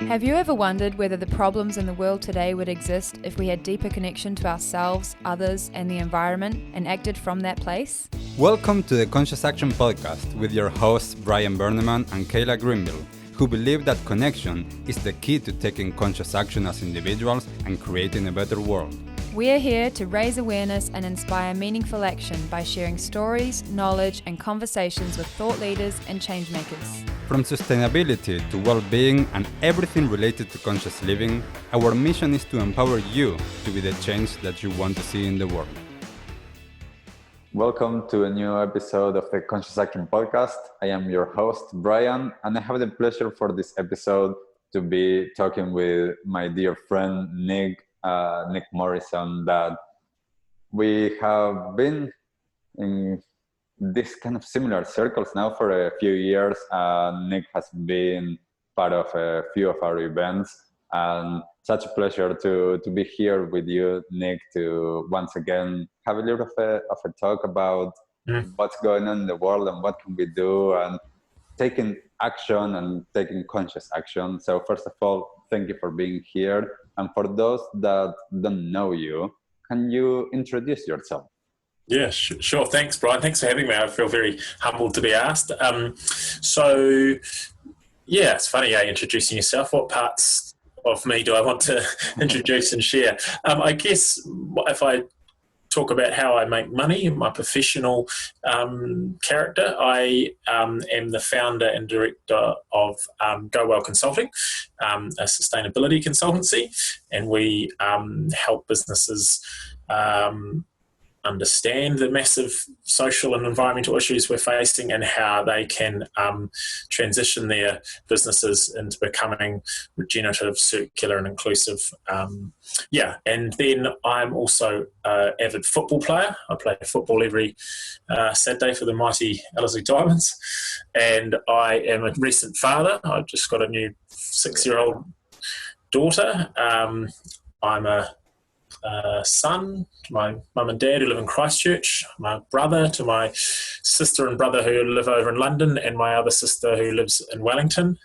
Have you ever wondered whether the problems in the world today would exist if we had deeper connection to ourselves, others, and the environment, and acted from that place? Welcome to the Conscious Action Podcast with your hosts Brian Berneman and Kayla Greenville, who believe that connection is the key to taking conscious action as individuals and creating a better world. We are here to raise awareness and inspire meaningful action by sharing stories, knowledge, and conversations with thought leaders and change makers. From sustainability to well-being and everything related to conscious living, our mission is to empower you to be the change that you want to see in the world. Welcome to a new episode of the Conscious Action Podcast. I am your host, Brian, and I have the pleasure for this episode to be talking with my dear friend, Nick Morrison, that we have been in this kind of similar circles now for a few years. Nick has been part of a few of our events, and such a pleasure to be here with you, Nick, to once again have a little of a talk about what's going on in the world and what can we do, and taking action and taking conscious action. So first of all, thank you for being here. And for those that don't know you, can you introduce yourself? Yeah, sure. Thanks, Brian. Thanks for having me. I feel very humbled to be asked. It's funny, introducing yourself. What parts of me do I want to introduce and share? I guess if I talk about how I make money, my professional character, I am the founder and director of Go Well Consulting, a sustainability consultancy, and we help businesses understand the massive social and environmental issues we're facing and how they can transition their businesses into becoming regenerative, circular and inclusive. And then I'm also an avid football player. I play football every Saturday for the mighty Ellerslie Diamonds, and I am a recent father. I've just got a new 6-year-old daughter. I'm a son to my mum and dad who live in Christchurch, my brother to my sister and brother who live over in London, and my other sister who lives in Wellington.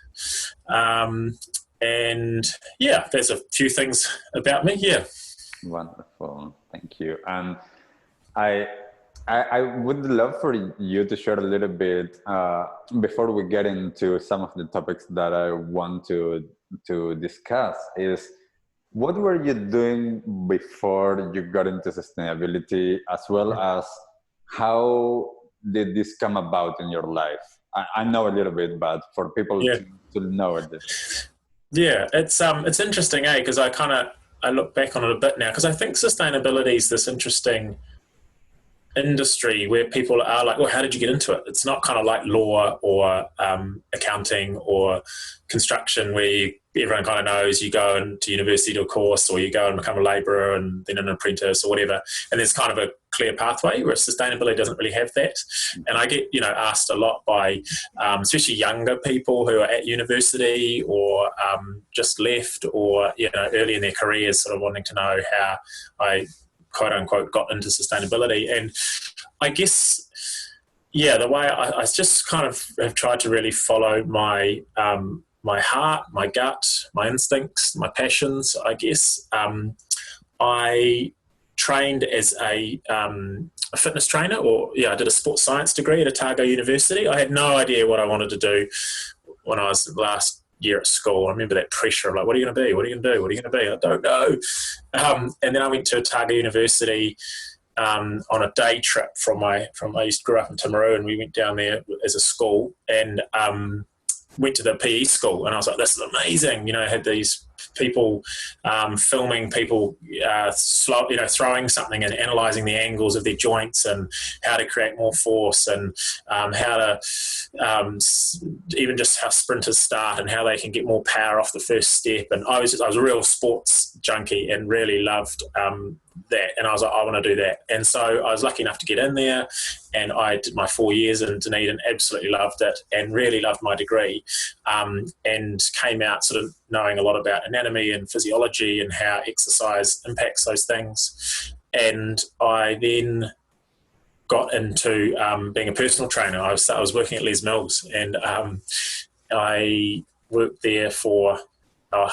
There's a few things about me. Yeah. Wonderful. Thank you. And I would love for you to share a little bit before we get into some of the topics that I want to discuss is, what were you doing before you got into sustainability, as well as how did this come about in your life? I know a little bit, but for people to know it. Yeah, it's interesting, because I look back on it a bit now, because I think sustainability is this interesting industry where people are like, well, how did you get into it? It's not kind of like law or accounting or construction where everyone kind of knows you go into university to a course, or you go and become a labourer and then an apprentice or whatever, and there's kind of a clear pathway, where sustainability doesn't really have that. And I get asked a lot by especially younger people who are at university or just left, or early in their careers, sort of wanting to know how I quote unquote got into sustainability. And I guess the way I just kind of have tried to really follow my my heart, my gut, my instincts, my passions, I guess. I trained as a fitness trainer, I did a sports science degree at Otago University. I had no idea what I wanted to do when I was last year at school. I remember that pressure of like, what are you going to be? What are you going to do? What are you going to be? I don't know. And then I went to Otago University on a day trip I used to grow up in Timaru, and we went down there as a school and went to the PE school, and I was like, this is amazing. I had these people filming people throwing something and analysing the angles of their joints and how to create more force, and how to even just how sprinters start and how they can get more power off the first step. And I was a real sports junkie and really loved that, and I was like, I want to do that. And so I was lucky enough to get in there, and I did my 4 years in Dunedin, absolutely loved it and really loved my degree, and came out sort of knowing a lot about anatomy and physiology and how exercise impacts those things. And I then got into being a personal trainer. I was working at Les Mills, and I worked there for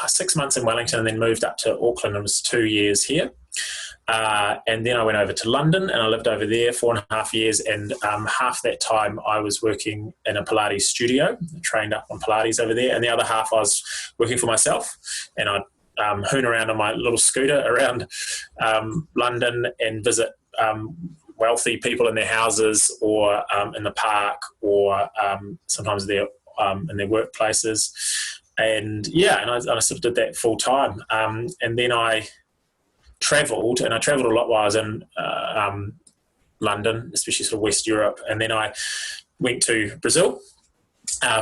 6 months in Wellington, and then moved up to Auckland and was 2 years here. And then I went over to London and I lived over there 4.5 years. And half that time I was working in a Pilates studio, trained up on Pilates over there. And the other half I was working for myself. And I'd hoon around on my little scooter around London and visit wealthy people in their houses or in the park or sometimes they're in their workplaces. And I sort of did that full time. And then I travelled a lot while I was in London, especially sort of West Europe. And then I went to Brazil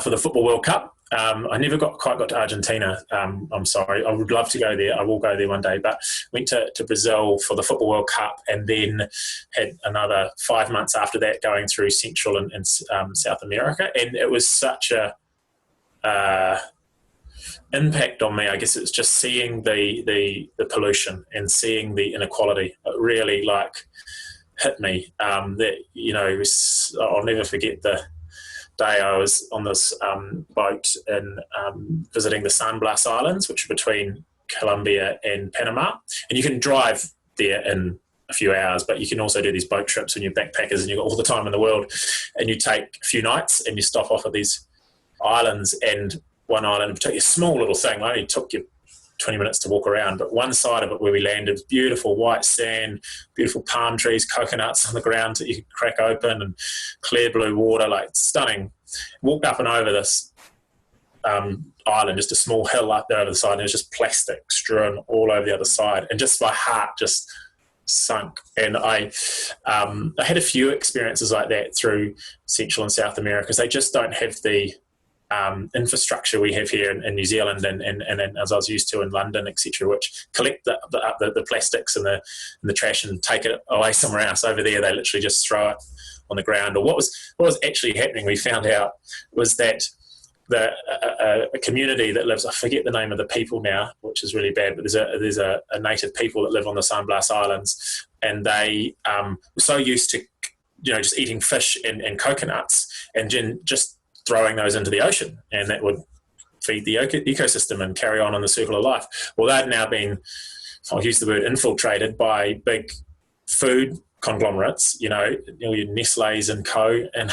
for the Football World Cup. I never quite got to Argentina. I'm sorry. I would love to go there. I will go there one day. But went to Brazil for the Football World Cup, and then had another 5 months after that going through Central and South America. And it was such a impact on me. I guess it's just seeing the pollution and seeing the inequality. It really hit me. I'll never forget the day I was on this boat in visiting the San Blas Islands, which are between Colombia and Panama. And you can drive there in a few hours, but you can also do these boat trips when you're backpackers and you've got all the time in the world, and you take a few nights and you stop off at these islands. And one island in particular, a small little thing, only took you 20 minutes to walk around, but one side of it where we landed, beautiful white sand, beautiful palm trees, coconuts on the ground that you could crack open, and clear blue water, stunning. Walked up and over this island, just a small hill up there over the side, and it was just plastic strewn all over the other side, and just my heart just sunk. And I had a few experiences like that through Central and South America, because they just don't have the infrastructure we have here in New Zealand and as I was used to in London, etc., which collect the plastics and the trash and take it away somewhere else. Over there, they literally just throw it on the ground. Or what was actually happening, we found out, was that a community that lives, I forget the name of the people now, which is really bad, but there's a native people that live on the San Blas Islands, and they were so used to just eating fish and coconuts and just throwing those into the ocean, and that would feed the ecosystem and carry on in the circle of life. Well, they've now been, I'll use the word, infiltrated by big food conglomerates, your Nestle's and co, and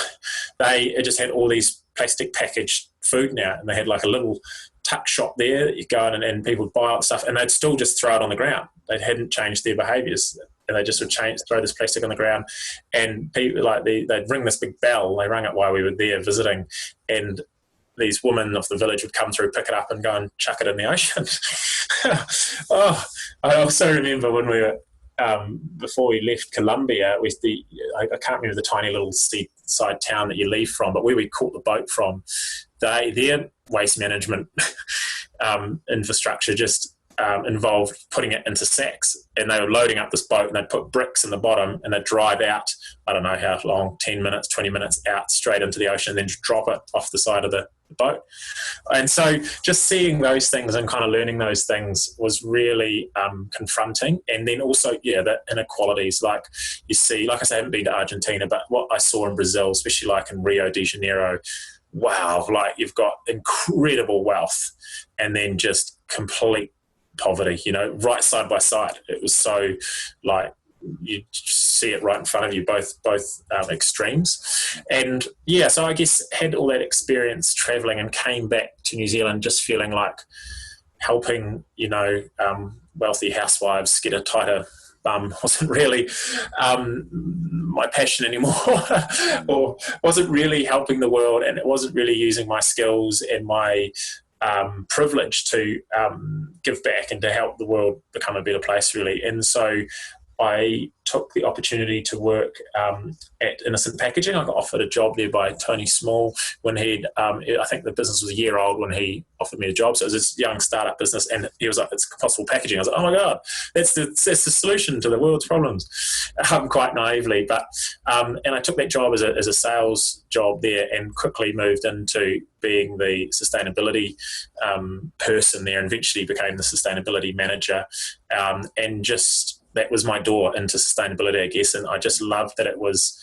they just had all these plastic packaged food now, and they had a little tuck shop there that you go in and people would buy all the stuff, and they'd still just throw it on the ground. They hadn't changed their behaviours, and they just would throw this plastic on the ground, and people they'd ring this big bell. They rang it while we were there visiting, and these women of the village would come through, pick it up, and go and chuck it in the ocean. I also remember when we were before we left Colombia, I can't remember the tiny little seaside town that you leave from, but where we caught the boat from, their waste management infrastructure just involved putting it into sacks, and they were loading up this boat, and they'd put bricks in the bottom, and they'd drive out, I don't know how long, 10 minutes, 20 minutes out straight into the ocean, and then just drop it off the side of the boat. And so just seeing those things and kind of learning those things was really confronting. And then also, the inequalities, you see, I say, I haven't been to Argentina, but what I saw in Brazil, especially in Rio de Janeiro, wow, you've got incredible wealth and then just complete poverty, right side by side. It was so you see it right in front of you, both extremes. And so I guess had all that experience traveling and came back to New Zealand just feeling like helping, wealthy housewives get a tighter bum wasn't really my passion anymore, or wasn't really helping the world, and it wasn't really using my skills and my privilege to give back and to help the world become a better place, really. And so I took the opportunity to work at Innocent Packaging. I got offered a job there by Tony Small when I think the business was a year old when he offered me a job. So it was this young startup business, and he was like, "It's compostable packaging." I was like, "Oh my God, that's the solution to the world's problems," quite naively. But and I took that job as a sales job there, and quickly moved into being the sustainability person there, and eventually became the sustainability manager, and just. That was my door into sustainability, I guess, and I just loved that it was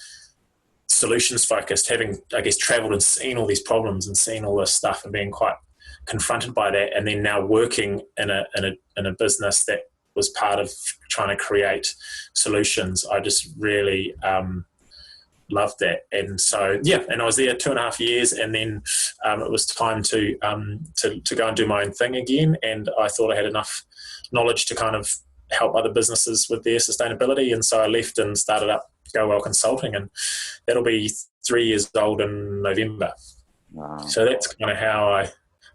solutions focused, having, I guess, travelled and seen all these problems and seen all this stuff and being quite confronted by that, and then now working in a business that was part of trying to create solutions. I just really loved that. And so, and I was there 2.5 years, and then it was time to go and do my own thing again. And I thought I had enough knowledge to kind of help other businesses with their sustainability. And so I left and started up Go Well Consulting, and that'll be 3 years old in November. Wow. So that's kind of how I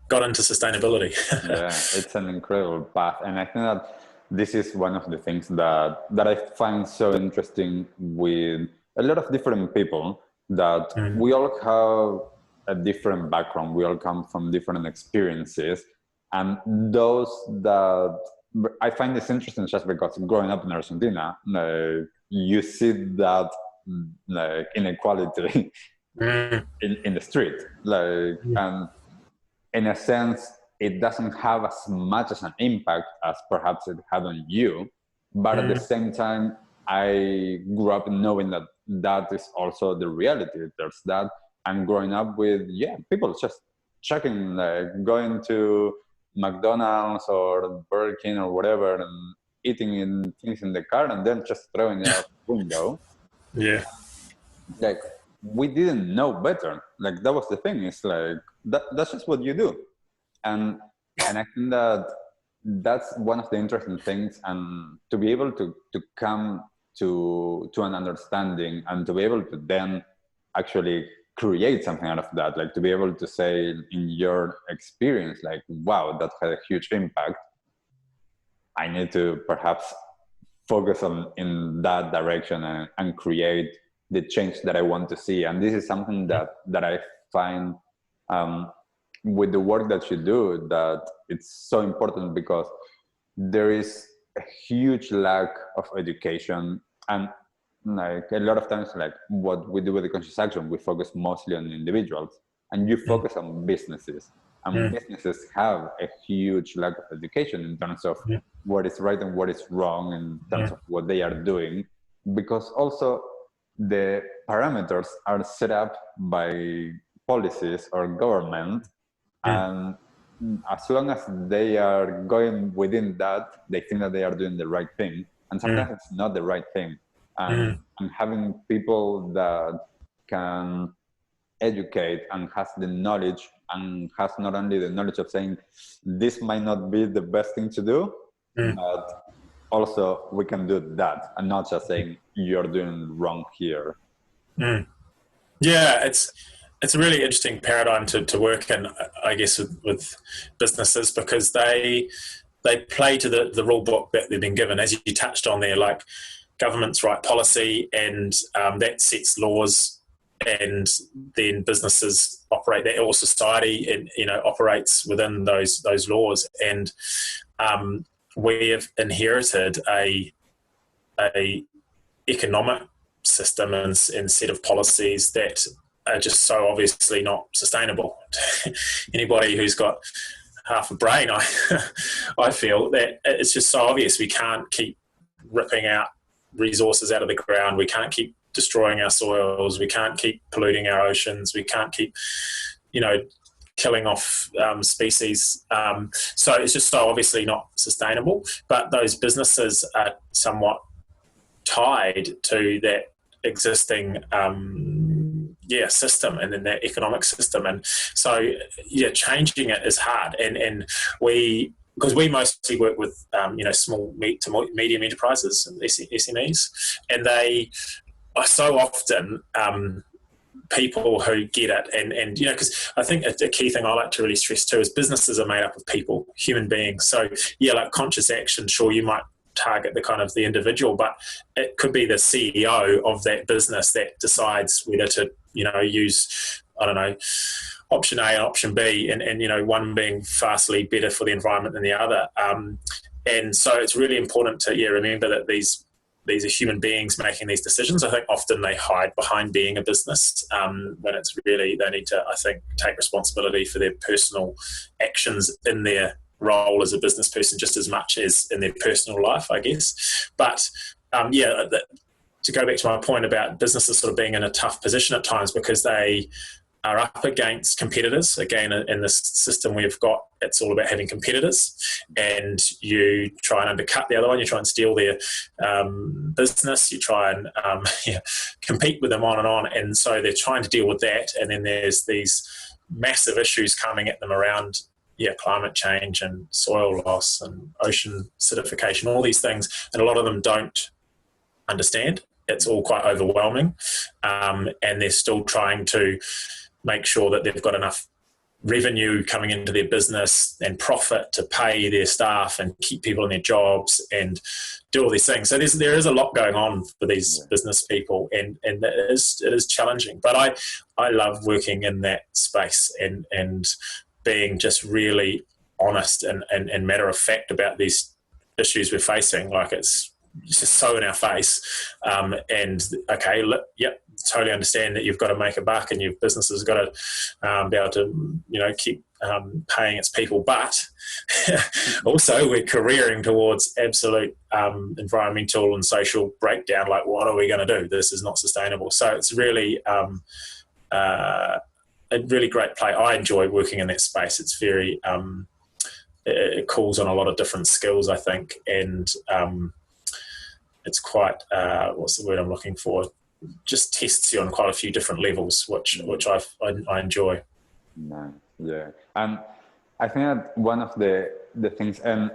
got into sustainability. Yeah, it's an incredible path. And I think that this is one of the things that I find so interesting with a lot of different people, that we all have a different background. We all come from different experiences. And those that I find this interesting just because growing up in Argentina, you see that inequality in the street, and in a sense, it doesn't have as much as an impact as perhaps it had on you. But at the same time, I grew up knowing that that is also the reality. There's that. And growing up with, people just checking, going to McDonald's or Burger King or whatever, and eating things in the car and then just throwing it out the window. Yeah. Like, we didn't know better. Like, that was the thing. It's like, that's just what you do. And I think that that's one of the interesting things, and to be able to come to an understanding, and to be able to then actually create something out of that, like to be able to say in your experience, like, wow, that had a huge impact. I need to perhaps focus in that direction and create the change that I want to see. And this is something that I find with the work that you do, that it's so important, because there is a huge lack of education. And like a lot of times, like what we do with the conscious action, we focus mostly on individuals, and you focus on businesses. And businesses have a huge lack of education in terms of what is right and what is wrong in terms of what they are doing, because also the parameters are set up by policies or government. And as long as they are going within that, they think that they are doing the right thing. And sometimes it's not the right thing. And having people that can educate and has the knowledge, and has not only the knowledge of saying this might not be the best thing to do, but also we can do that, and not just saying you're doing wrong here. Yeah, it's a really interesting paradigm to work in, I guess, with businesses, because they play to the rule book that they've been given, as you touched on there. Like, governments write policy, and that sets laws, and then businesses operate that, or society, and operates within those laws. And we have inherited a economic system and set of policies that are just so obviously not sustainable. Anybody who's got half a brain, I feel that it's just so obvious. We can't keep ripping out resources out of the ground. We can't keep destroying our soils. We can't keep polluting our oceans. We can't keep, killing off species. So it's just so obviously not sustainable. But those businesses are somewhat tied to that existing system, and then that economic system. And so changing it is hard. And because we mostly work with small to medium enterprises and SMEs, and they are so often people who get it, and because I think a key thing I like to really stress too is businesses are made up of people, human beings. So like conscious action, sure, you might target the individual, but it could be the CEO of that business that decides whether to use, I don't know, option A and option B, and one being vastly better for the environment than the other. And so it's really important to remember that these are human beings making these decisions. I think often they hide behind being a business, when it's really, they need to, I think, take responsibility for their personal actions in their role as a business person just as much as in their personal life, I guess. But to go back to my point about businesses sort of being in a tough position at times, because they are up against competitors. Again, in this system we've got, it's all about having competitors, and you try and undercut the other one, you try and steal their business, you try and compete with them on and on. And so they're trying to deal with that. And then there's these massive issues coming at them around climate change and soil loss and ocean acidification, all these things. And a lot of them don't understand. It's all quite overwhelming. And they're still trying to make sure that they've got enough revenue coming into their business and profit to pay their staff and keep people in their jobs and do all these things. So there is a lot going on for these business people, and it is challenging. But I love working in that space and being just really honest and matter of fact about these issues we're facing. Like, it's just so in our face. Totally understand that you've got to make a buck and your business has got to be able to, keep paying its people. But also we're careering towards absolute environmental and social breakdown. Like, what are we going to do? This is not sustainable. So it's really a really great play. I enjoy working in that space. It's very, it calls on a lot of different skills, I think. And it's quite, what's the word I'm looking for? Just tests you on quite a few different levels, which I enjoy. Nice. Yeah. And I think that one of the things, and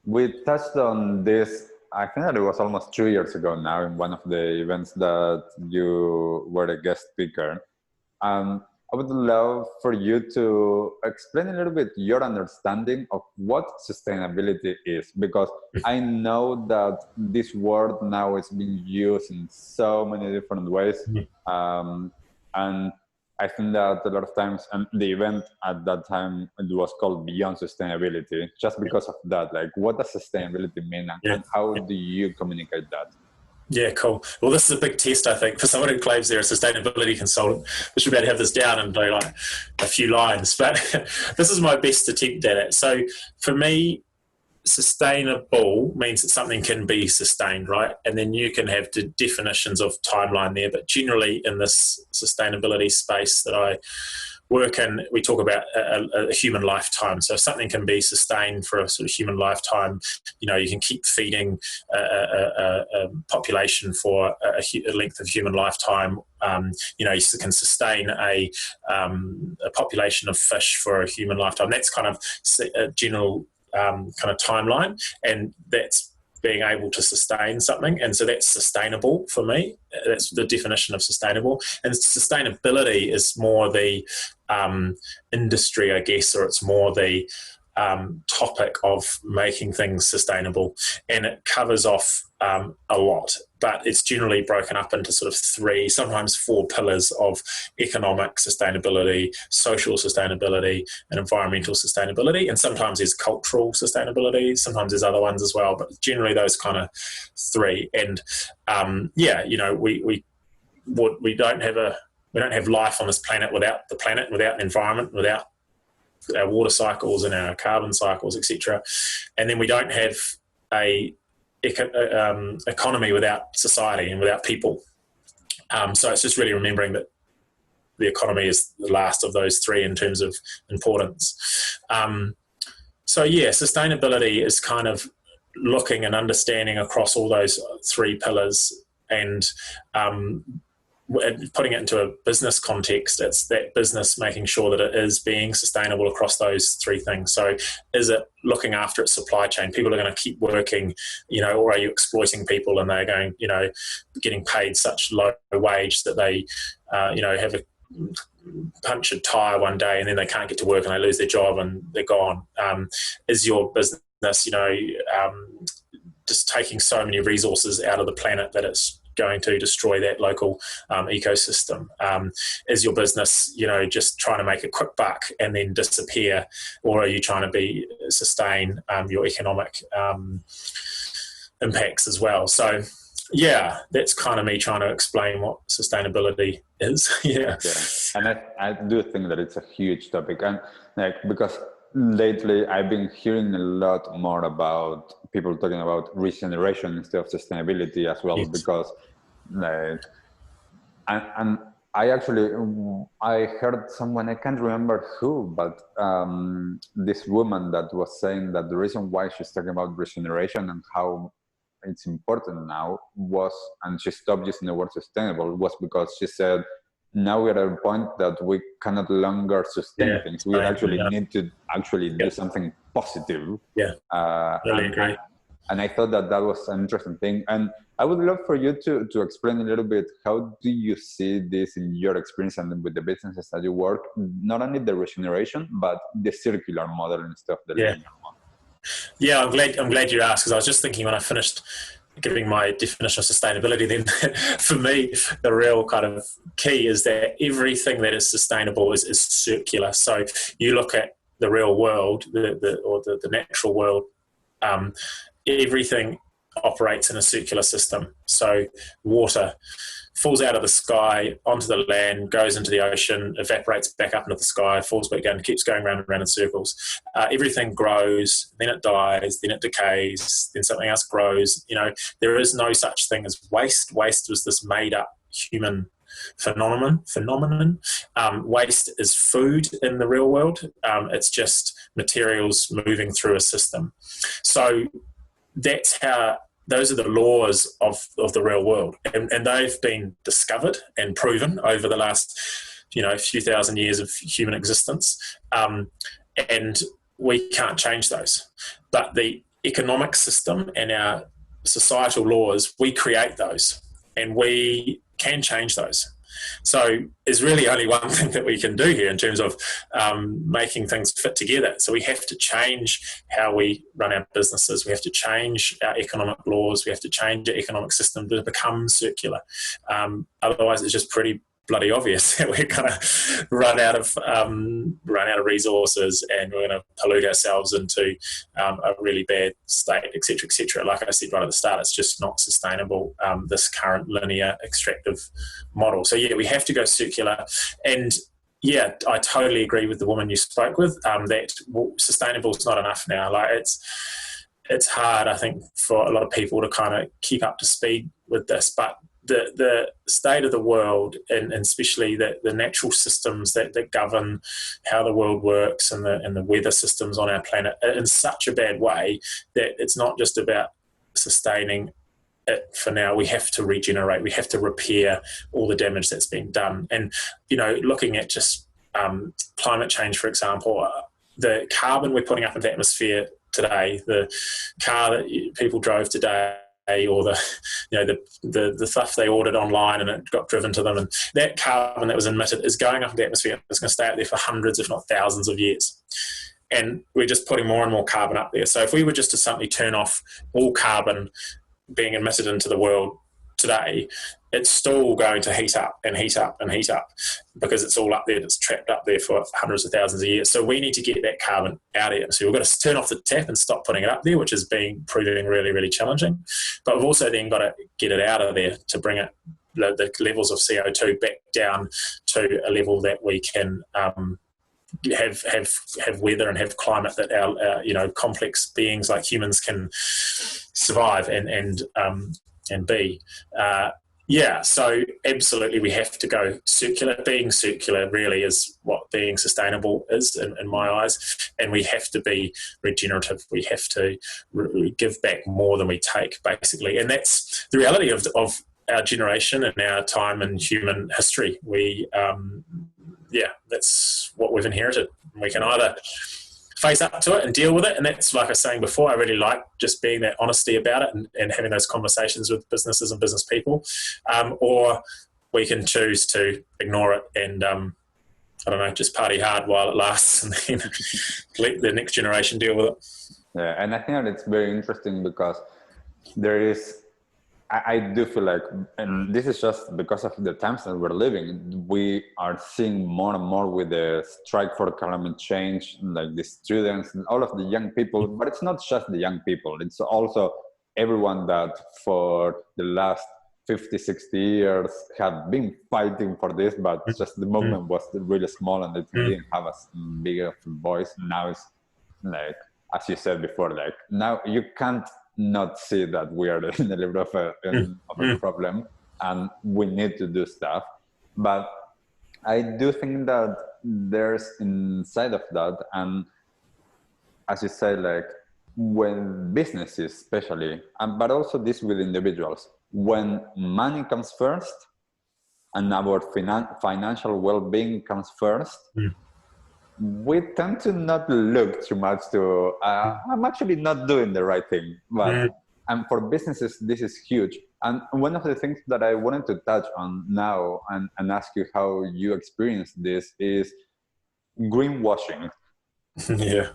we touched on this, I think that it was almost 2 years ago now in one of the events that you were a guest speaker. I would love for you to explain a little bit your understanding of what sustainability is, because I know that this word now is being used in so many different ways. And I think that a lot of times, and the event at that time, it was called Beyond Sustainability, just because of that. Like, what does sustainability mean, and how do you communicate that? Yeah, cool. Well, this is a big test, I think, for someone who claims they're a sustainability consultant. We should be able to have this down and do like a few lines, but this is my best attempt at it. So for me, sustainable means that something can be sustained, right? And then you can have the definitions of timeline there, but generally in this sustainability space that I work in, we talk about a human lifetime. So something can be sustained for a sort of human lifetime. You can keep feeding a population for a length of human lifetime. You can sustain a population of fish for a human lifetime. That's kind of a general kind of timeline, and that's being able to sustain something. And so that's sustainable for me. That's the definition of sustainable. And sustainability is more the industry, I guess, or it's more the topic of making things sustainable. And it covers off a lot, but it's generally broken up into sort of 3, sometimes 4 pillars of economic sustainability, social sustainability, and environmental sustainability. And sometimes there's cultural sustainability, sometimes there's other ones as well, but generally those kind of 3. And we don't have life on this planet without the environment, without our water cycles and our carbon cycles, etc. And then we don't have a economy without society and without people. So it's just really remembering that the economy is the last of those 3 in terms of importance. Sustainability is kind of looking and understanding across all those 3 pillars, and putting it into a business context. It's that business making sure that it is being sustainable across those 3 things. So is it looking after its supply chain? People are going to keep working, or are you exploiting people and they're going, getting paid such low wage that they, have a punch a tire one day and then they can't get to work and they lose their job and they're gone. Is your business, just taking so many resources out of the planet that it's going to destroy that local ecosystem? Is your business, just trying to make a quick buck and then disappear, or are you trying to sustain your economic impacts as well? So, that's kind of me trying to explain what sustainability is. And I do think that it's a huge topic, and because lately I've been hearing a lot more about people talking about regeneration instead of sustainability as well. Yes. Because and I actually, I heard someone, I can't remember who, but this woman that was saying that the reason why she's talking about regeneration and how it's important now was, and she stopped using the word sustainable, was because she said, now we're at a point that we cannot longer sustain things. We actually need to actually do something positive. Yeah, really agree. And I thought that that was an interesting thing. And I would love for you to explain a little bit, how do you see this in your experience and with the businesses that you work, not only the regeneration, but the circular model and stuff, the linear model? Yeah, I'm glad you asked, because I was just thinking when I finished giving my definition of sustainability, then for me, the real kind of key is that everything that is sustainable is circular. So you look at the real world, the natural world, everything operates in a circular system. So water falls out of the sky onto the land, goes into the ocean, evaporates back up into the sky, falls back down, keeps going round and round in circles. Everything grows, then it dies, then it decays, then something else grows. You know, there is no such thing as waste. Waste was this made-up human phenomenon. Waste is food in the real world. It's just materials moving through a system. So that's how, those are the laws of the real world, and they've been discovered and proven over the last, few thousand years of human existence, and we can't change those. But the economic system and our societal laws, we create those, and we can change those. So there's really only one thing that we can do here in terms of making things fit together. So we have to change how we run our businesses. We have to change our economic laws. We have to change our economic system to become circular. Otherwise, it's just pretty bloody obvious that we're going to run out of resources, and we're going to pollute ourselves into a really bad state, etc., etc. Like I said right at the start, it's just not sustainable, this current linear extractive model. So yeah, we have to go circular. And yeah, I totally agree with the woman you spoke with, that sustainable is not enough now. Like it's hard, I think, for a lot of people to kind of keep up to speed with this, but the state of the world, and especially the natural systems that govern how the world works, and the weather systems on our planet, in such a bad way that it's not just about sustaining it for now. We have to regenerate. We have to repair all the damage that's been done. And, looking at just climate change, for example, the carbon we're putting up into the atmosphere today, the car that people drove today, or the stuff they ordered online and it got driven to them, and that carbon that was emitted is going up in the atmosphere. It's going to stay up there for hundreds, if not thousands of years. And we're just putting more and more carbon up there. So if we were just to suddenly turn off all carbon being emitted into the world today, it's still going to heat up and heat up and heat up, because it's all up there, it's trapped up there for hundreds of thousands of years. So we need to get that carbon out of it. So we've got to turn off the tap and stop putting it up there, which is proving really, really challenging. But we've also then got to get it out of there to bring it, the levels of CO2 back down to a level that we can have weather and have climate that our complex beings like humans can survive and be. So absolutely we have to go circular. Being circular really is what being sustainable is in my eyes, and we have to be regenerative. We have to give back more than we take, basically, and that's the reality of our generation and our time in human history. That's what we've inherited. We can either face up to it and deal with it, and that's, like I was saying before, I really like just being that honesty about it and having those conversations with businesses and business people, or we can choose to ignore it and just party hard while it lasts, and then let the next generation deal with it. Yeah, and I think that it's very interesting because there is, I do feel like, and this is just because of the times that we're living, we are seeing more and more with the strike for climate change, like the students and all of the young people, but it's not just the young people, it's also everyone that for the last 50, 60 years have been fighting for this, but just the movement was really small and it didn't have as big of a voice. Now it's like, as you said before, like now you can't not see that we are in the middle of a problem and we need to do stuff. But I do think that there's inside of that, and as you say, like when businesses especially, but also this with individuals, when money comes first and our financial well-being comes first, we tend to not look too much to, I'm actually not doing the right thing. But and for businesses, this is huge. And one of the things that I wanted to touch on now and ask you how you experience this is greenwashing. Yeah.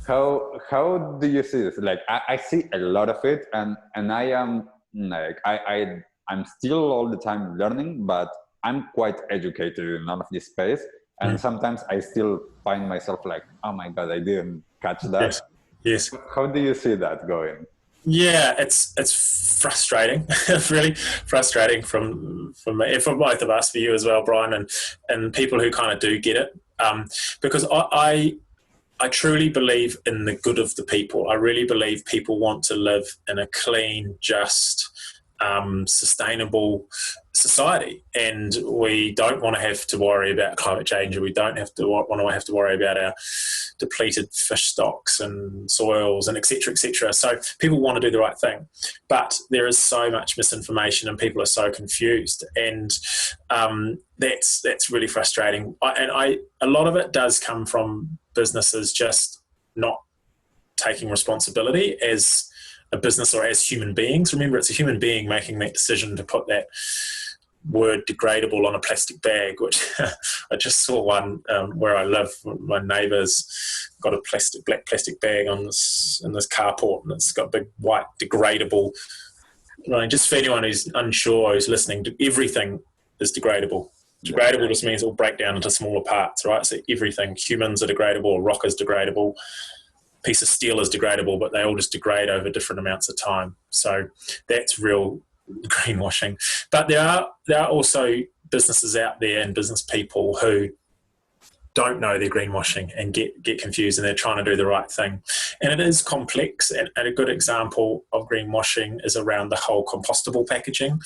How do you see this? Like I see a lot of it, and I am like I'm still all the time learning, but I'm quite educated in all of this space, and sometimes I still find myself like, oh my god, I didn't catch that. Yes. How do you see that going? Yeah, it's frustrating, really frustrating from me, and for both of us, for you as well, Brian, and people who kind of do get it, because I truly believe in the good of the people. I really believe people want to live in a clean, just, sustainable society, and we don't want to have to worry about climate change, and we don't want to worry about our depleted fish stocks and soils and et cetera. So people want to do the right thing, but there is so much misinformation and people are so confused, and that's really frustrating. A lot of it does come from businesses just not taking responsibility as a business or as human beings. Remember, it's a human being making that decision to put that word degradable on a plastic bag, which I just saw one where I live. My neighbour's got a black plastic bag in this carport, and it's got big white degradable. Just for anyone who's unsure, who's listening, everything is degradable. Degradable just means it will break down into smaller parts, right? So everything, humans are degradable, rock is degradable, piece of steel is degradable, but they all just degrade over different amounts of time. So that's real greenwashing. But there are also businesses out there and business people who don't know they're greenwashing and get confused, and they're trying to do the right thing. And it is complex, and a good example of greenwashing is around the whole compostable packaging.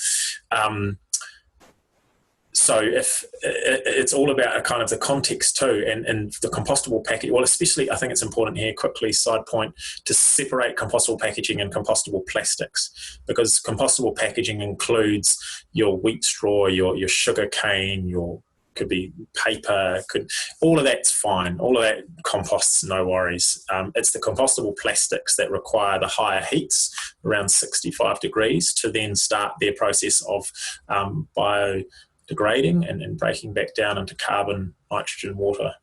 So if it's all about a kind of the context too, and the compostable package, well, especially I think it's important here, quickly side point, to separate compostable packaging and compostable plastics, because compostable packaging includes your wheat straw, your sugar cane, could be paper, all of that's fine. All of that composts, no worries. It's the compostable plastics that require the higher heats, around 65 degrees, to then start their process of biodegrading and breaking back down into carbon, nitrogen, water.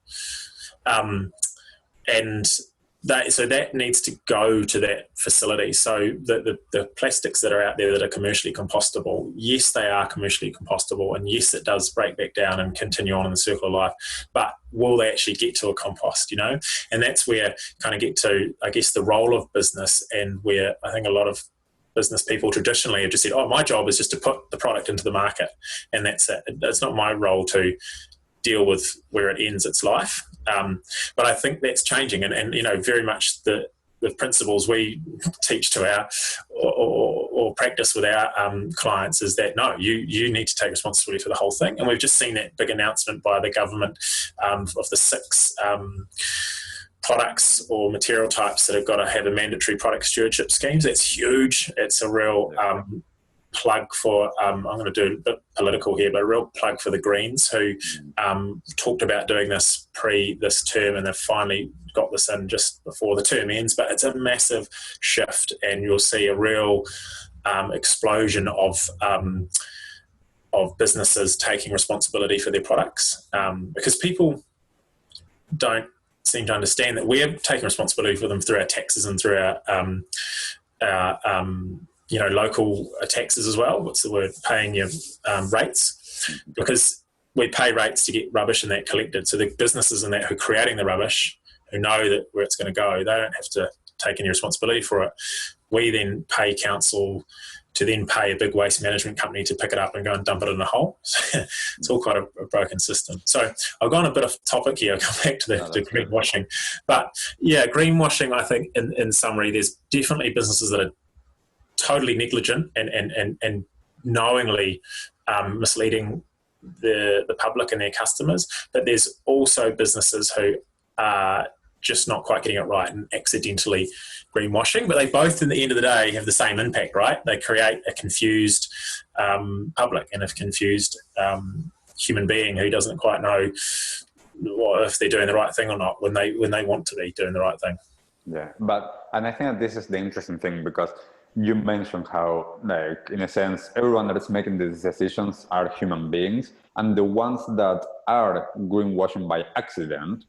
So that needs to go to that facility. So the plastics that are out there that are commercially compostable, yes, they are commercially compostable, and yes, it does break back down and continue on in the circle of life, but will they actually get to a compost, And that's where kind of get to, I guess, the role of business, and where I think a lot of business people traditionally have just said, my job is just to put the product into the market, and that's it. It's not my role to deal with where it ends its life. But I think that's changing, and very much the principles we teach to our or practice with our clients is that no, you need to take responsibility for the whole thing. And we've just seen that big announcement by the government of the 6 products or material types that have got to have a mandatory product stewardship schemes. That's huge. It's a real plug for, I'm going to do a bit political here, but a real plug for the Greens, who talked about doing this this term, and they've finally got this in just before the term ends. But it's a massive shift, and you'll see a real explosion of businesses taking responsibility for their products, because people don't seem to understand that we're taking responsibility for them through our taxes and through our local taxes as well. What's the word? Paying your rates, because we pay rates to get rubbish and that collected. So the businesses and that who are creating the rubbish, who know that where it's going to go, they don't have to take any responsibility for it. We then pay council to then pay a big waste management company to pick it up and go and dump it in a hole. It's all quite a broken system. So I've gone a bit off topic here. I'll come back to the greenwashing. But yeah, greenwashing, I think in summary, there's definitely businesses that are totally negligent and knowingly misleading the public and their customers, but there's also businesses who are just not quite getting it right and accidentally greenwashing, but they both, in the end of the day, have the same impact, right? They create a confused public and a confused human being who doesn't quite know if they're doing the right thing or not when they want to be doing the right thing. Yeah, and I think that this is the interesting thing, because you mentioned how, like, in a sense, everyone that is making these decisions are human beings, and the ones that are greenwashing by accident,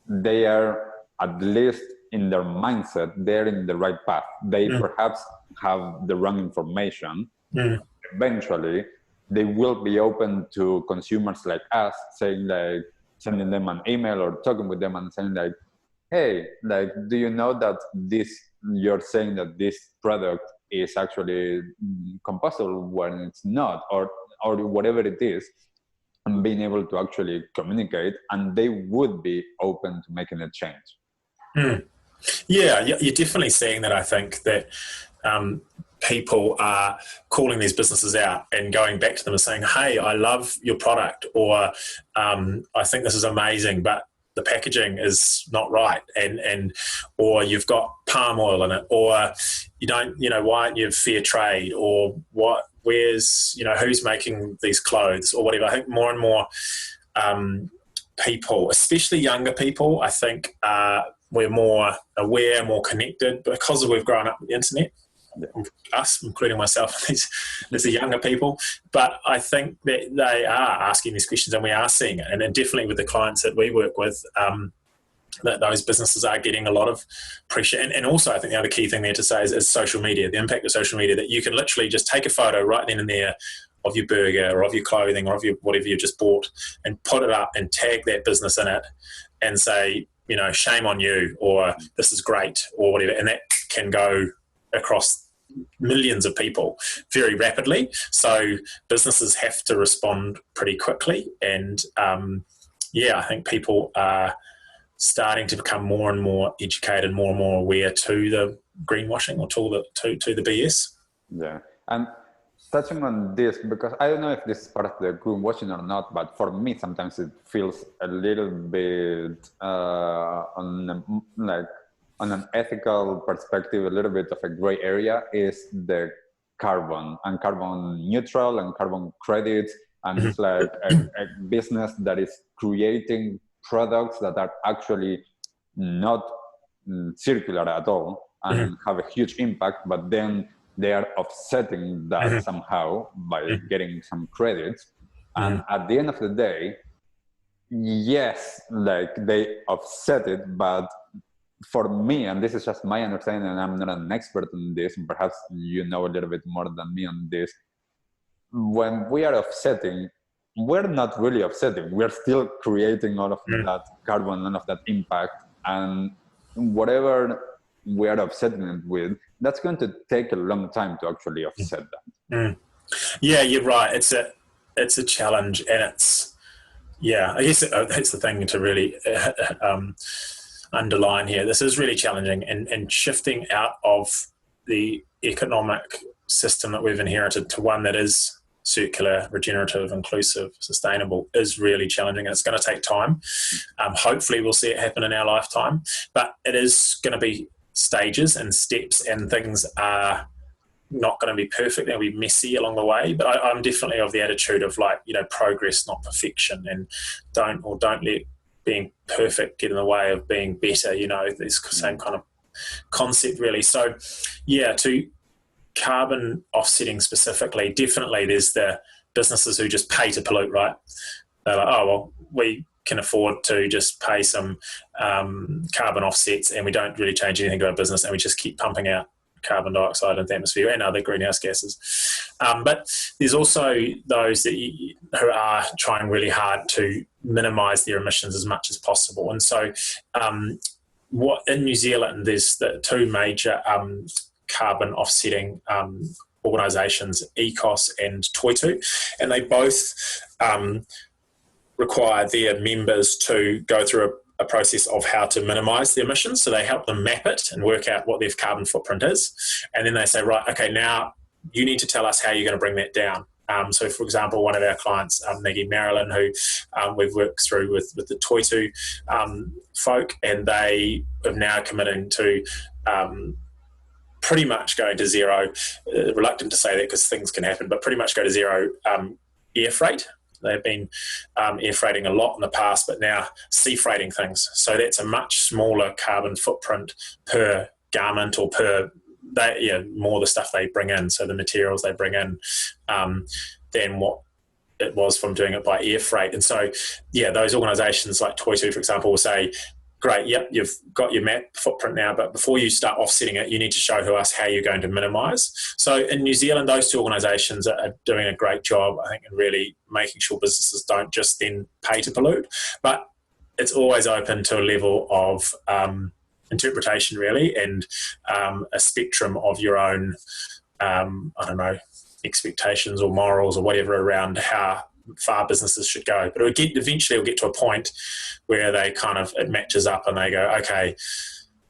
they are, at least in their mindset, they're in the right path. They perhaps have the wrong information. Eventually, they will be open to consumers like us, saying, like, sending them an email or talking with them and saying, like, hey, like, do you know that you're saying that this product is actually compostable when it's not, or whatever it is, and being able to actually communicate, and they would be open to making a change. Yeah, you're definitely seeing that. I think that people are calling these businesses out and going back to them and saying, hey, I love your product, or I think this is amazing, but the packaging is not right, and or you've got palm oil in it, or you don't, why aren't you fair trade, or where's, who's making these clothes or whatever. I think more and more people, especially younger people, I think we're more aware, more connected because we've grown up with the internet. Us, including myself, these are younger people, but I think that they are asking these questions, and we are seeing it, and definitely with the clients that we work with, that those businesses are getting a lot of pressure. And also, I think the other key thing there to say is social media, the impact of social media, that you can literally just take a photo right then and there of your burger or of your clothing or of your whatever you just bought, and put it up and tag that business in it and say, shame on you, or this is great, or whatever, and that can go across millions of people very rapidly. So businesses have to respond pretty quickly, and I think people are starting to become more and more educated, more and more aware to the greenwashing or to the BS. Yeah, and touching on this, because I don't know if this is part of the greenwashing or not, but for me sometimes it feels a little bit on an ethical perspective, a little bit of a gray area, is the carbon and carbon neutral and carbon credits. And it's like a business that is creating products that are actually not circular at all and have a huge impact, but then they are offsetting that somehow by getting some credits. And at the end of the day, yes, like, they offset it, but for me, and this is just my understanding, and I'm not an expert on this, and perhaps you know a little bit more than me on this, when we are offsetting, we're not really offsetting. We're still creating all of that carbon, all of that impact, and whatever we are offsetting it with, that's going to take a long time to actually offset that. Yeah, you're right. It's a challenge, and I guess that's the thing to really underline here. This is really challenging, and shifting out of the economic system that we've inherited to one that is circular, regenerative, inclusive, sustainable is really challenging, and it's going to take time. Hopefully we'll see it happen in our lifetime, but it is going to be stages and steps, and things are not going to be perfect. They'll be messy along the way, but I'm definitely of the attitude of, like, progress, not perfection, and don't let being perfect get in the way of being better. This same kind of concept, really. So to carbon offsetting specifically, definitely there's the businesses who just pay to pollute, right? They're like, oh, well, we can afford to just pay some carbon offsets, and we don't really change anything to our business, and we just keep pumping out carbon dioxide into the atmosphere and other greenhouse gases. But there's also those who are trying really hard to minimise their emissions as much as possible. And so in New Zealand, there's the two major carbon offsetting organisations, ECOS and Toitu, and they both require their members to go through a process of how to minimise the emissions. So they help them map it and work out what their carbon footprint is. And then they say, right, okay, now you need to tell us how you're going to bring that down. So, for example, one of our clients, Nick Morrison, who we've worked through with the Toitu folk, and they are now committing to pretty much going to zero. Reluctant to say that because things can happen, but pretty much go to zero air freight. They've been air freighting a lot in the past, but now sea freighting things. So that's a much smaller carbon footprint per garment or per more the stuff they bring in, so the materials they bring in, than what it was from doing it by air freight. And so, those organisations like Toitu, for example, will say, great, yep, you've got your map footprint now, but before you start offsetting it, you need to show to us how you're going to minimise. So in New Zealand, those two organisations are doing a great job, I think, in really making sure businesses don't just then pay to pollute, but it's always open to a level of interpretation, really, and a spectrum of your own, expectations or morals or whatever around how far businesses should go. But eventually it'll get to a point where it matches up and they go, okay,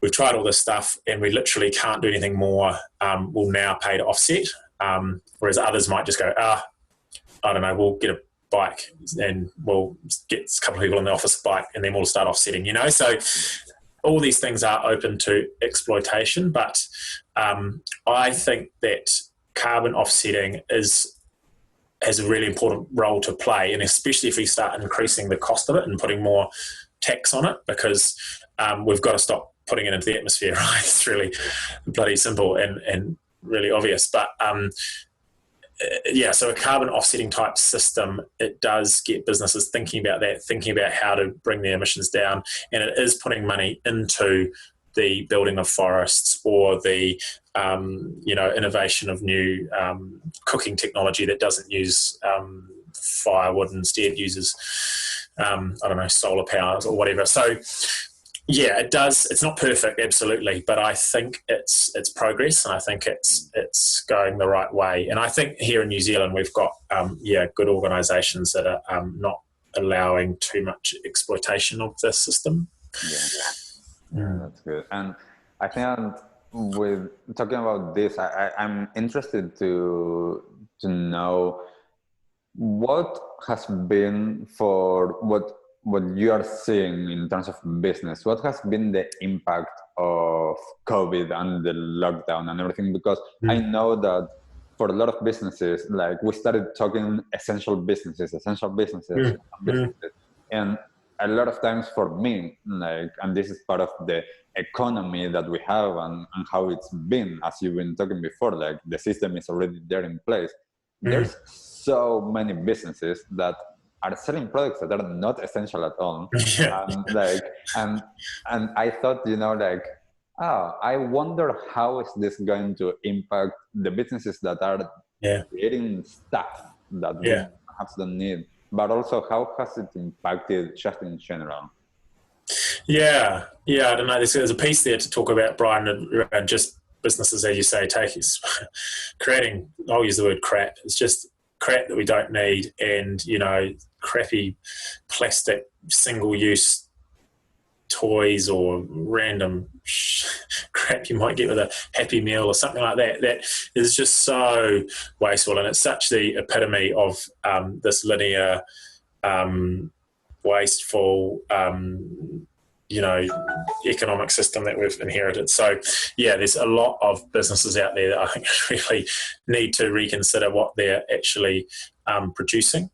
we've tried all this stuff and we literally can't do anything more. We'll now pay to offset. Whereas others might just go, we'll get a bike and we'll get a couple of people in the office bike and then we'll start offsetting, So all these things are open to exploitation, but I think that carbon offsetting has a really important role to play, and especially if we start increasing the cost of it and putting more tax on it, because we've got to stop putting it into the atmosphere, right? It's really bloody simple and really obvious. But so a carbon offsetting type system, it does get businesses thinking about that, thinking about how to bring their emissions down, and it is putting money into the building of forests or the innovation of new cooking technology that doesn't use firewood, instead uses solar power or whatever. So it does. It's not perfect, absolutely, but I think it's progress, and I think it's going the right way. And I think here in New Zealand we've got good organisations that are not allowing too much exploitation of the system. Yeah, that's good. And I think with talking about this, I'm interested to know what has been for what you are seeing in terms of business. What has been the impact of COVID and the lockdown and everything? Because I know that for a lot of businesses, like we started talking essential businesses, and a lot of times for me, and this is part of the economy that we have and how it's been, as you've been talking before, like the system is already there in place. There's so many businesses that are selling products that are not essential at all. And I thought, I wonder how is this going to impact the businesses that are creating stuff that we perhaps don't need. But also, how has it impacted just in general? I don't know. There's a piece there to talk about, Brian, around just businesses, as you say, creating, I'll use the word crap. It's just crap that we don't need, and, crappy plastic single-use toys or random crap you might get with a Happy Meal or something like that. That is just so wasteful, and it's such the epitome of this linear, wasteful, economic system that we've inherited. So, there's a lot of businesses out there that I think really need to reconsider what they're actually producing.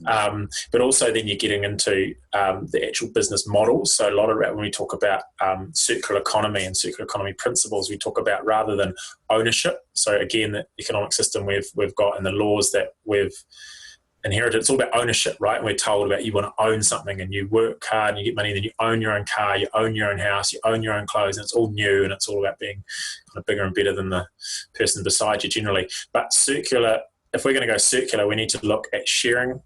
But also then you're getting into the actual business models. So a lot of when we talk about circular economy and circular economy principles, we talk about rather than ownership. So again, the economic system we've got and the laws that we've inherited, it's all about ownership, right? And we're told about you want to own something and you work hard and you get money, and then you own your own car, you own your own house, you own your own clothes, and it's all new and it's all about being kind of bigger and better than the person beside you generally. But circular, if we're going to go circular, we need to look at sharing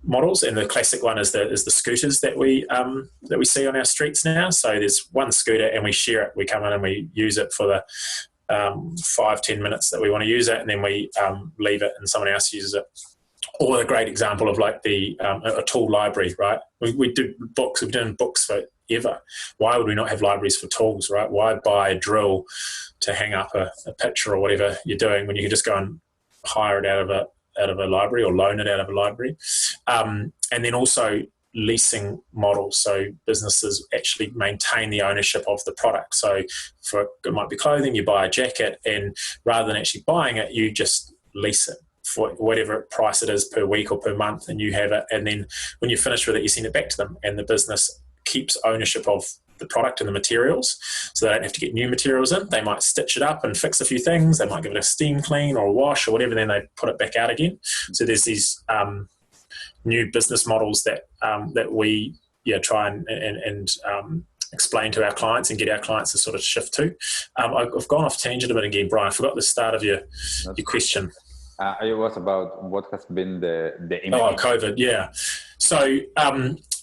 models, and the classic one is the scooters that we see on our streets now. So there's one scooter and we share it. We come in and we use it for the 5-10 minutes that we want to use it, and then we leave it and someone else uses it. Or a great example of like a tool library, right? We do books. We've done books forever. Why would we not have libraries for tools, right? Why buy a drill to hang up a picture or whatever you're doing when you can just go and hire it out of out of a library or loan it out of a library. And then also leasing models, so businesses actually maintain the ownership of the product. So it might be clothing, you buy a jacket, and rather than actually buying it, you just lease it for whatever price it is per week or per month, and you have it, and then when you're finished with it, you send it back to them, and the business keeps ownership of the product and the materials, so they don't have to get new materials in. They might stitch it up and fix a few things, they might give it a steam clean or a wash or whatever, then they put it back out again. So there's these new business models that we try and explain to our clients and get our clients to sort of shift to. I've gone off tangent a bit again, Brian. I forgot the start of your question. It was about what has been the impact. Oh, COVID, yeah. So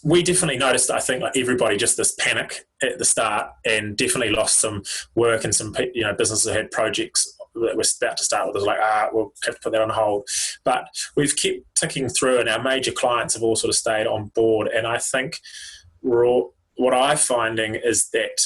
we definitely noticed, I think, like everybody, just this panic at the start, and definitely lost some work, and some businesses that had projects that we're about to start with was like, we'll have to put that on hold. But we've kept ticking through, and our major clients have all sort of stayed on board. And I think what I'm finding is that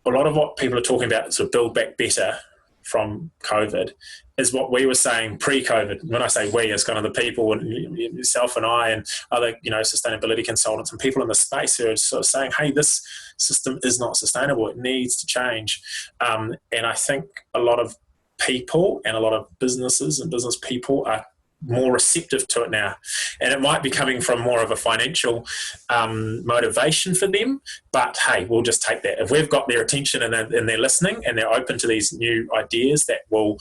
a lot of what people are talking about, sort of build back better from COVID, is what we were saying pre-COVID. When I say we, it's kind of the people, and yourself and I and other, sustainability consultants and people in the space who are sort of saying, hey, this system is not sustainable. It needs to change. And I think a lot of people and a lot of businesses and business people are more receptive to it now, and it might be coming from more of a financial motivation for them, but hey, we'll just take that. If we've got their attention and they're listening and they're open to these new ideas that will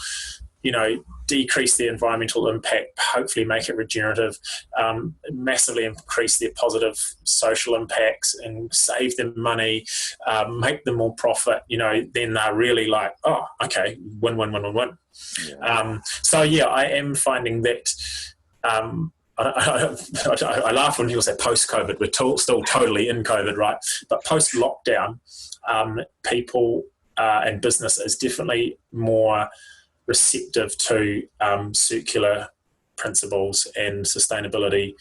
decrease the environmental impact, hopefully make it regenerative, massively increase their positive social impacts and save them money, make them more profit, then they're really like, oh, okay, win, win, win, win, win. Yeah. I am finding that I laugh when people say post-COVID. We're still totally in COVID, right? But post-lockdown, people and business is definitely more receptive to circular principles and sustainability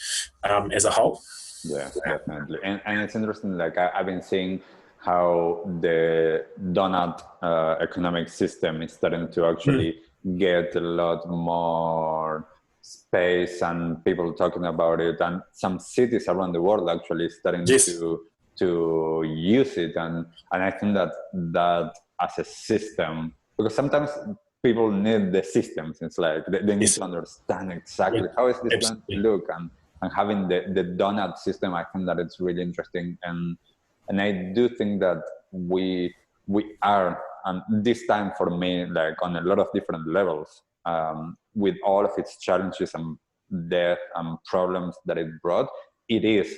as a whole. Yeah, definitely. And it's interesting, like I've been seeing how the donut economic system is starting to actually get a lot more space and people talking about it, and some cities around the world actually starting to use it. And I think that as a system, because sometimes people need the systems. It's like they need to understand exactly how is this going to look, and having the donut system, I think that it's really interesting. And I do think that we are, and this time for me, like on a lot of different levels, with all of its challenges and death and problems that it brought, it is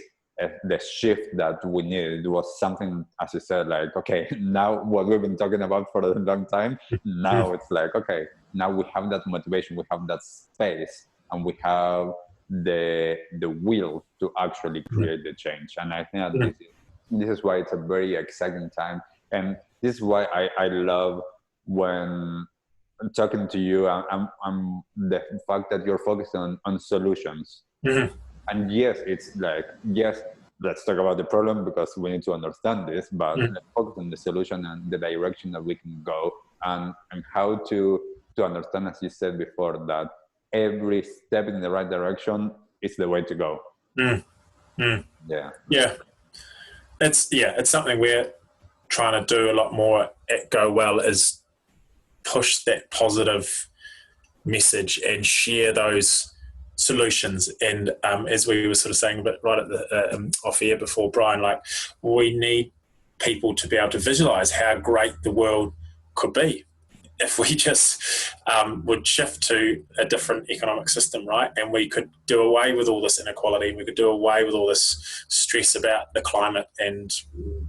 the shift that we needed. It was something, as you said, like, okay, now what we've been talking about for a long time, now it's like, okay, now we have that motivation, we have that space, and we have the will to actually create the change. And I think that this is why it's a very exciting time. And this is why I love when I'm talking to you, I'm the fact that you're focused on solutions. And yes, it's like, yes, let's talk about the problem because we need to understand this, but let's focus on the solution and the direction that we can go, and how to understand, as you said before, that every step in the right direction is the way to go. Yeah. It's something we're trying to do a lot more at Go Well, is push that positive message and share those solutions. And as we were sort of saying a bit right at the off air before, Brian, like, we need people to be able to visualize how great the world could be if we just would shift to a different economic system, right? And we could do away with all this inequality, and we could do away with all this stress about the climate and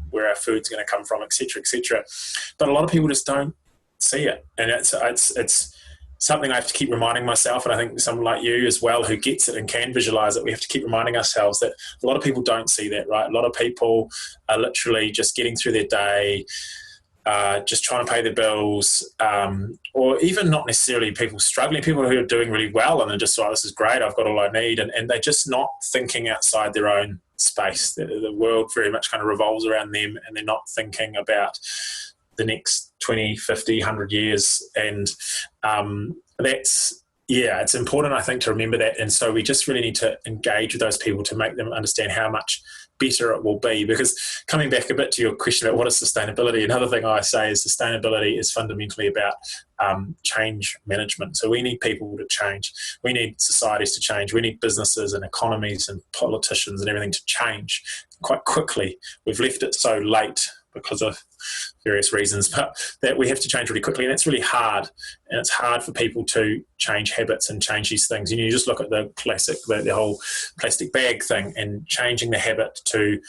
where our food's going to come from, et cetera, et cetera. But a lot of people just don't see it. And it's something I have to keep reminding myself, and I think someone like you as well who gets it and can visualize it, we have to keep reminding ourselves that a lot of people don't see that, right? A lot of people are literally just getting through their day, just trying to pay their bills, or even not necessarily people struggling, people who are doing really well and they're just, oh, this is great, I've got all I need, and they're just not thinking outside their own space. The world very much kind of revolves around them, and they're not thinking about the next 20, 50, 100 years. And that's yeah, it's important, I think, to remember that. And so we just really need to engage with those people to make them understand how much better it will be. Because coming back a bit to your question about what is sustainability, another thing I say is sustainability is fundamentally about change management. So we need people to change. We need societies to change. We need businesses and economies and politicians and everything to change quite quickly. We've left it so late because of various reasons, but that we have to change really quickly, and it's really hard. And it's hard for people to change habits and change these things. You just look at the classic, the whole plastic bag thing, and changing the habit to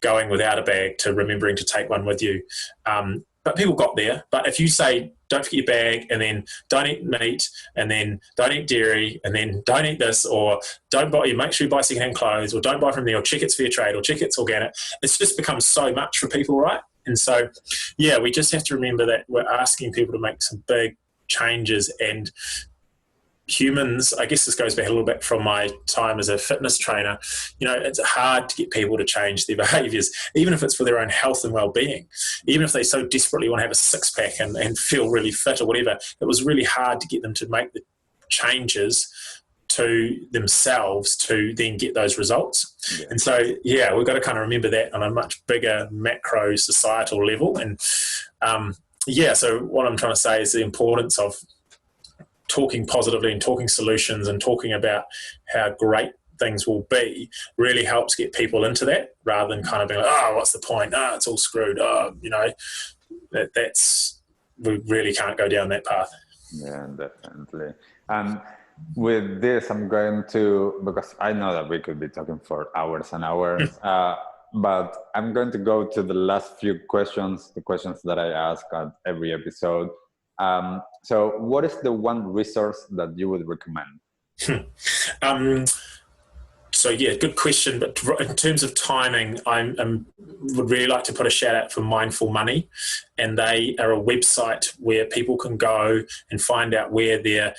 going without a bag to remembering to take one with you. But people got there. But if you say, don't forget your bag, and then don't eat meat, and then don't eat dairy, and then don't eat this, or don't buy, make sure you buy secondhand clothes, or don't buy from there, or check it's fair trade, or check it's organic, it's just become so much for people, right? And so, yeah, we just have to remember that we're asking people to make some big changes, and humans, I guess this goes back a little bit from my time as a fitness trainer, it's hard to get people to change their behaviours, even if it's for their own health and well-being, even if they so desperately want to have a six-pack and feel really fit or whatever. It was really hard to get them to make the changes to themselves to then get those results. Yeah. And so, yeah, we've got to kind of remember that on a much bigger macro societal level. And so what I'm trying to say is the importance of talking positively and talking solutions and talking about how great things will be really helps get people into that, rather than kind of being like, oh, what's the point? Oh, it's all screwed. Oh, we really can't go down that path. Yeah, definitely. And with this, I'm going to, because I know that we could be talking for hours and hours, but I'm going to go to the last few questions, the questions that I ask at every episode. So what is the one resource that you would recommend? So yeah, good question. But in terms of timing, I would really like to put a shout out for Mindful Money, and they are a website where people can go and find out where their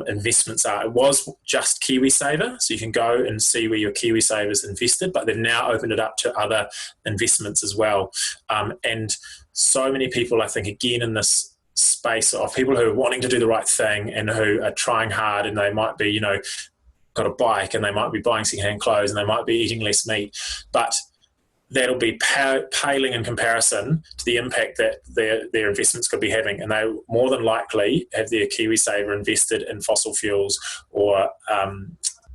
investments are. It was just KiwiSaver, so you can go and see where your KiwiSaver's invested, but they've now opened it up to other investments as well. And so many people, I think, again, in this space of people who are wanting to do the right thing and who are trying hard, and they might be, got a bike, and they might be buying secondhand clothes, and they might be eating less meat, but that'll be paling in comparison to the impact that their investments could be having. And they more than likely have their KiwiSaver invested in fossil fuels or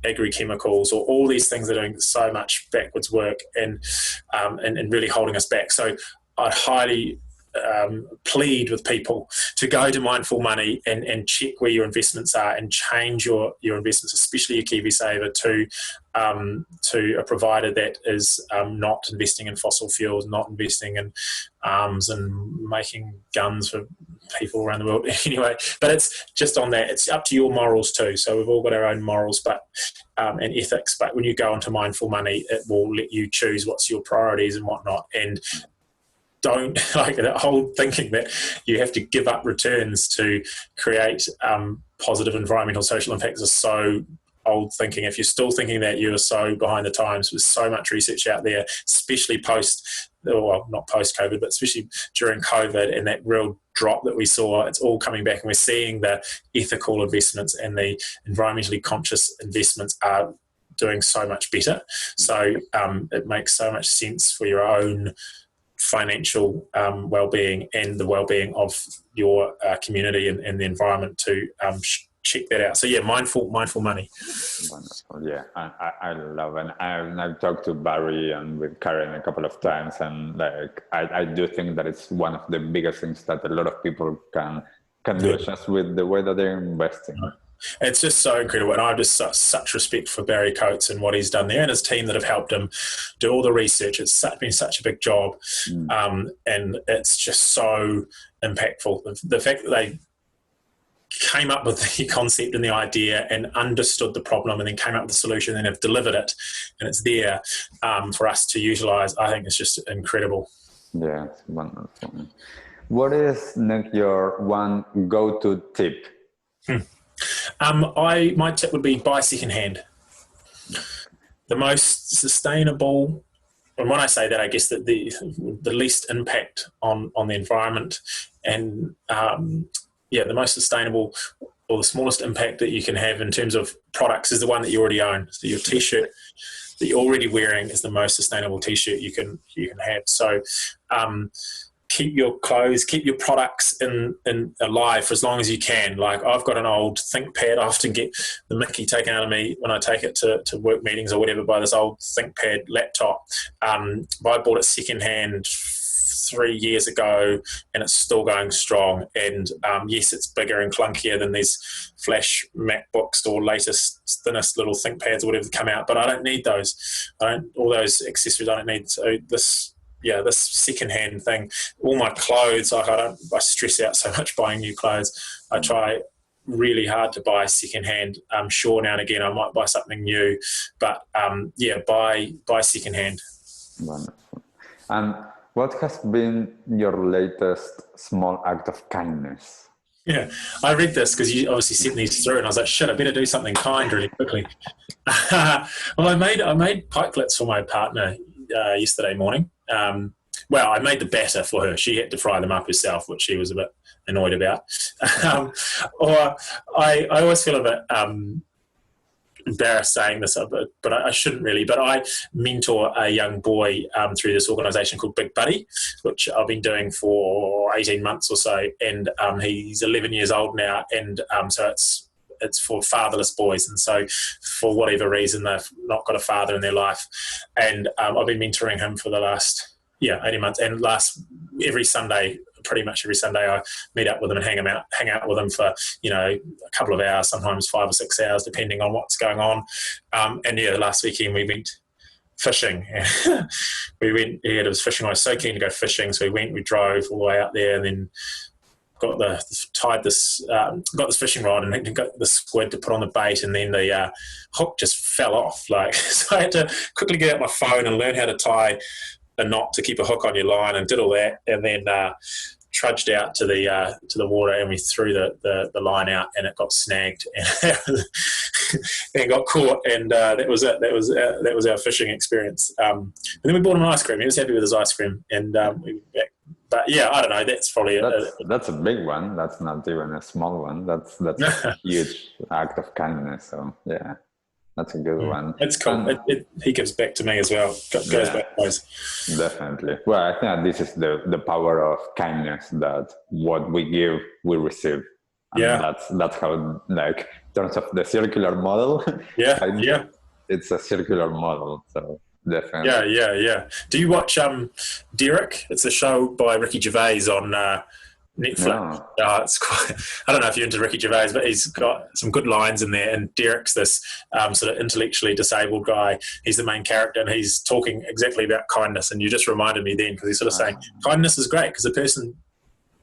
agri-chemicals, or all these things that are doing so much backwards work and really holding us back. So I'd highly plead with people to go to Mindful Money and check where your investments are and change your investments, especially your KiwiSaver, to a provider that is not investing in fossil fuels, not investing in arms and making guns for people around the world. Anyway, but it's just on that. It's up to your morals too. So we've all got our own morals, but and ethics. But when you go into Mindful Money, it will let you choose what's your priorities and whatnot. And don't like that whole thinking that you have to give up returns to create positive environmental social impacts is so old thinking. If you're still thinking that, you are so behind the times. There's so much research out there, especially not post-COVID, but especially during COVID and that real drop that we saw. It's all coming back, and we're seeing the ethical investments and the environmentally conscious investments are doing so much better. So it makes so much sense for your own financial well-being and the well-being of your community and the environment to check that out. So yeah, mindful money. Wonderful. Yeah, I love it. I've talked to Barry and with Karen a couple of times, and like I do think that it's one of the biggest things that a lot of people can do, just with the way that they're investing. It's just so incredible, and I have just such respect for Barry Coates and what he's done there, and his team that have helped him do all the research. It's been such a big job, and it's just so impactful. The fact that they came up with the concept and the idea and understood the problem, and then came up with the solution and have delivered it, and it's there for us to utilise, I think it's just incredible. Yeah, it's wonderful. What is, Nick, your one go-to tip? My tip would be buy secondhand. The most sustainable, and when I say that, I guess that the least impact on the environment, and the most sustainable or the smallest impact that you can have in terms of products is the one that you already own. So your t-shirt that you're already wearing is the most sustainable t-shirt you can have. So keep your clothes, keep your products in alive for as long as you can. Like I've got an old ThinkPad. I often get the Mickey taken out of me when I take it to work meetings or whatever by this old ThinkPad laptop. But I bought it secondhand 3 years ago, and it's still going strong. And yes, it's bigger and clunkier than these flash MacBooks or latest, thinnest little ThinkPads or whatever come out. But I don't need those. All those accessories I don't need. So this secondhand thing, all my clothes, I stress out so much buying new clothes. I try really hard to buy secondhand. Sure, now and again I might buy something new, but buy secondhand. Wonderful. And what has been your latest small act of kindness? Yeah, I read this because you obviously sent these through, and I was like, shit, I better do something kind really quickly. Well, I made pikelets for my partner yesterday morning. I made the batter for her. She had to fry them up herself, which she was a bit annoyed about. Or I always feel a bit embarrassed saying this, but I shouldn't really. But I mentor a young boy through this organisation called Big Buddy, which I've been doing for 18 months or so, and he's 11 years old now, and so it's for fatherless boys, and so for whatever reason they've not got a father in their life, and I've been mentoring him for the last 18 months, and pretty much every Sunday I meet up with him and hang out with him for a couple of hours, sometimes 5 or 6 hours depending on what's going on. Last weekend we went fishing. It was fishing. I was so keen to go fishing, so we drove all the way out there, and then got this fishing rod and got the squid to put on the bait, and then the hook just fell off. So I had to quickly get out my phone and learn how to tie a knot to keep a hook on your line, and did all that, and then trudged out to the water, and we threw the line out, and it got snagged and got caught, and that was it. That was our fishing experience. And then we bought him an ice cream. He was happy with his ice cream, and we went back. But I don't know. That's probably that's a big one. That's not even a small one. That's a huge act of kindness. So yeah. That's a good one. It's cool. He gives back to me as well. Goes back both. Definitely. Well, I think this is the power of kindness, that what we give, we receive. And that's how, in terms of the circular model, it's a circular model. So definitely. Yeah. Do you watch Derek? It's a show by Ricky Gervais on Netflix. No. It's quite, I don't know if you're into Ricky Gervais, but he's got some good lines in there. And Derek's this sort of intellectually disabled guy. He's the main character, and he's talking exactly about kindness. And you just reminded me then, because he's sort of saying kindness is great because the person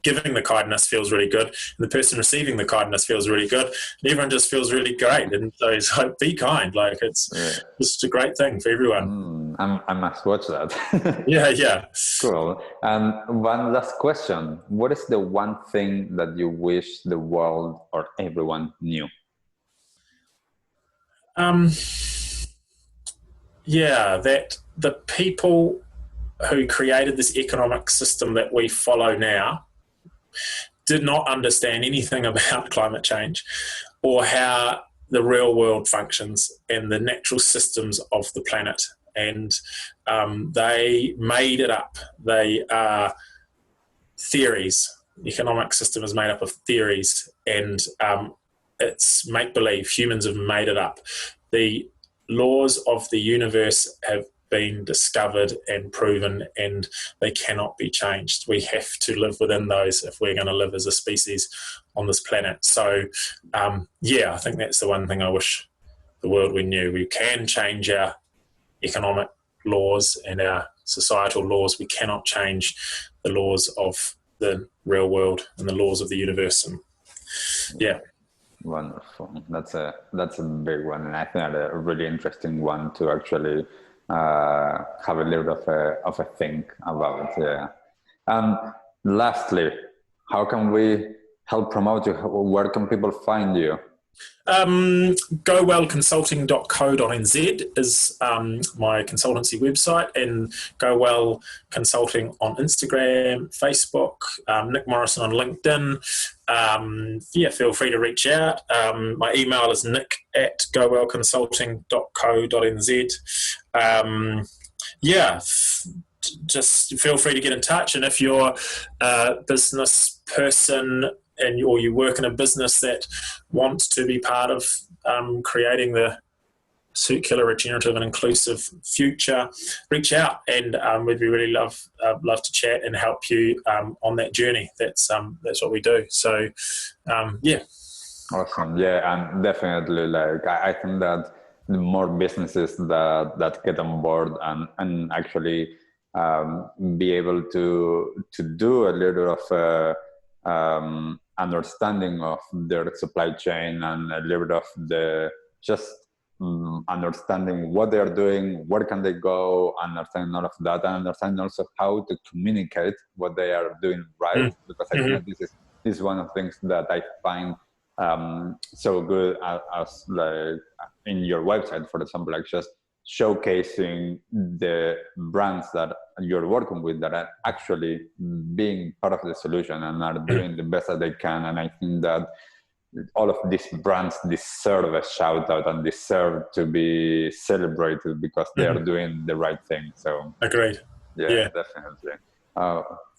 giving the kindness feels really good, and the person receiving the kindness feels really good, and everyone just feels really great. And so it's like, be kind. It's just a great thing for everyone. I must watch that. Yeah. Cool. And one last question. What is the one thing that you wish the world or everyone knew? That the people who created this economic system that we follow now did not understand anything about climate change or how the real world functions and the natural systems of the planet. And they made it up. They are theories. The economic system is made up of theories, and it's make-believe. Humans have made it up. The laws of the universe have been discovered and proven, and they cannot be changed. We have to live within those if we're going to live as a species on this planet. So I think that's the one thing I wish the world we knew. We can change our economic laws and our societal laws. We cannot change the laws of the real world and the laws of the universe. And wonderful. That's a big one, and I think a really interesting one to actually have a little bit of a think about. Lastly, how can we help promote you? Where can people find you? GoWellConsulting.co.nz is my consultancy website, and Go Well Consulting on Instagram, Facebook, Nick Morrison on LinkedIn. Feel free to reach out. My email is nick@gowellconsulting.co.nz. Just feel free to get in touch, and if you're a business person or you work in a business that wants to be part of creating the circular, regenerative and inclusive future, reach out, and we'd really love to chat and help you on that journey. That's what we do. So Awesome. Yeah, and definitely, like I think that the more businesses that get on board and actually be able to do a little of understanding of their supply chain and a little bit of the just understanding what they are doing, where can they go, understanding all of that, and understanding also how to communicate what they are doing right. Because I think that this is one of the things that I find so good as like in your website, for example, like just showcasing the brands that you're working with that are actually being part of the solution and are doing the best that they can. And I think that all of these brands deserve a shout out and deserve to be celebrated because they are doing the right thing. So agreed. Yeah. Definitely.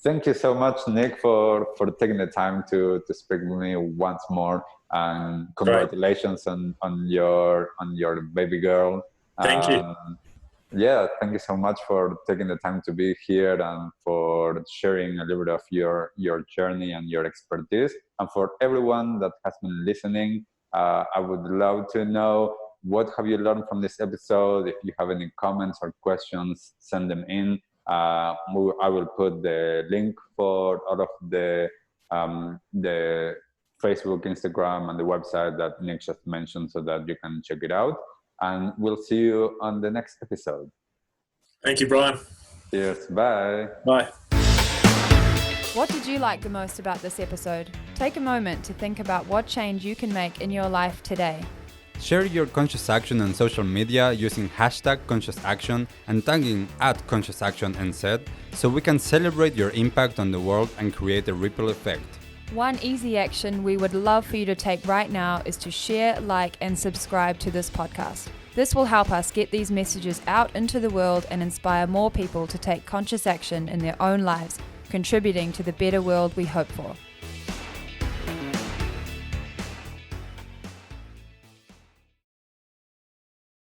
Thank you so much, Nick, for taking the time to speak with me once more, and congratulations on your baby girl. Thank you. Thank you so much for taking the time to be here and for sharing a little bit of your journey and your expertise. And for everyone that has been listening, I would love to know, what have you learned from this episode? If you have any comments or questions, send them in. I will put the link for all of the Facebook, Instagram, and the website that Nick just mentioned so that you can check it out. And we'll see you on the next episode. Thank you, Brian. Cheers. Bye. Bye. What did you like the most about this episode? Take a moment to think about what change you can make in your life today. Share your conscious action on social media using #ConsciousAction and tagging @ConsciousActionNZ so we can celebrate your impact on the world and create a ripple effect. One easy action we would love for you to take right now is to share, like, and subscribe to this podcast. This will help us get these messages out into the world and inspire more people to take conscious action in their own lives, contributing to the better world we hope for.